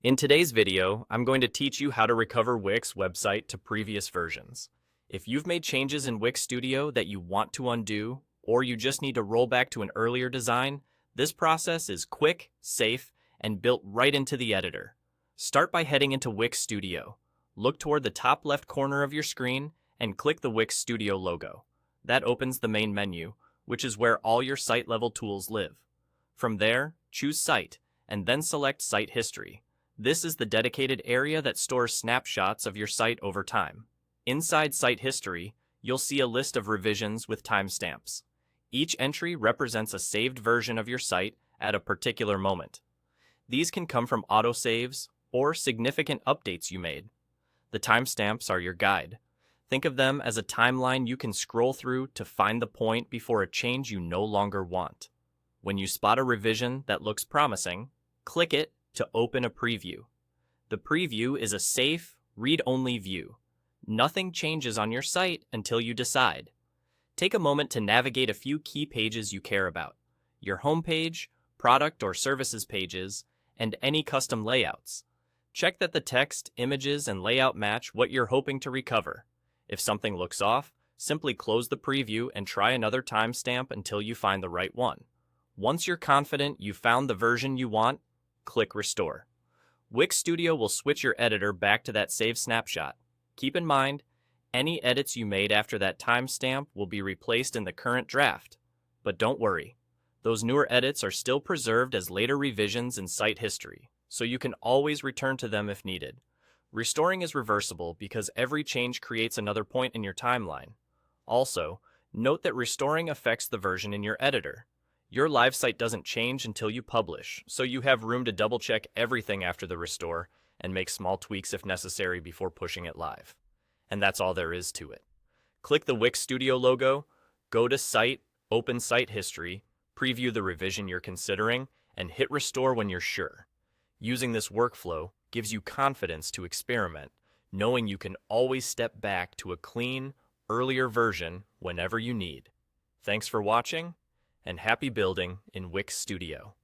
In today's video, I'm going to teach you how to recover Wix website to previous versions. If you've made changes in Wix Studio that you want to undo, or you just need to roll back to an earlier design, this process is quick, safe, and built right into the editor. Start by heading into Wix Studio. Look toward the top left corner of your screen and click the Wix Studio logo. That opens the main menu, which is where all your site-level tools live. From there, choose Site, and then select Site History. This is the dedicated area that stores snapshots of your site over time. Inside Site History, you'll see a list of revisions with timestamps. Each entry represents a saved version of your site at a particular moment. These can come from autosaves or significant updates you made. The timestamps are your guide. Think of them as a timeline you can scroll through to find the point before a change you no longer want. When you spot a revision that looks promising, click it to open a preview. The preview is a safe, read-only view. Nothing changes on your site until you decide. Take a moment to navigate a few key pages you care about: your homepage, product or services pages, and any custom layouts. Check that the text, images, and layout match what you're hoping to recover. If something looks off, simply close the preview and try another timestamp until you find the right one. Once you're confident you found the version you want, click Restore. Wix Studio will switch your editor back to that saved snapshot. Keep in mind, any edits you made after that timestamp will be replaced in the current draft. But don't worry, those newer edits are still preserved as later revisions in site history, so you can always return to them if needed. Restoring is reversible because every change creates another point in your timeline. Also, note that restoring affects the version in your editor. Your live site doesn't change until you publish, so you have room to double-check everything after the restore and make small tweaks if necessary before pushing it live. And that's all there is to it. Click the Wix Studio logo, go to Site, open Site History, preview the revision you're considering, and hit Restore when you're sure. Using this workflow gives you confidence to experiment, knowing you can always step back to a clean, earlier version whenever you need. Thanks for watching, and happy building in Wix Studio.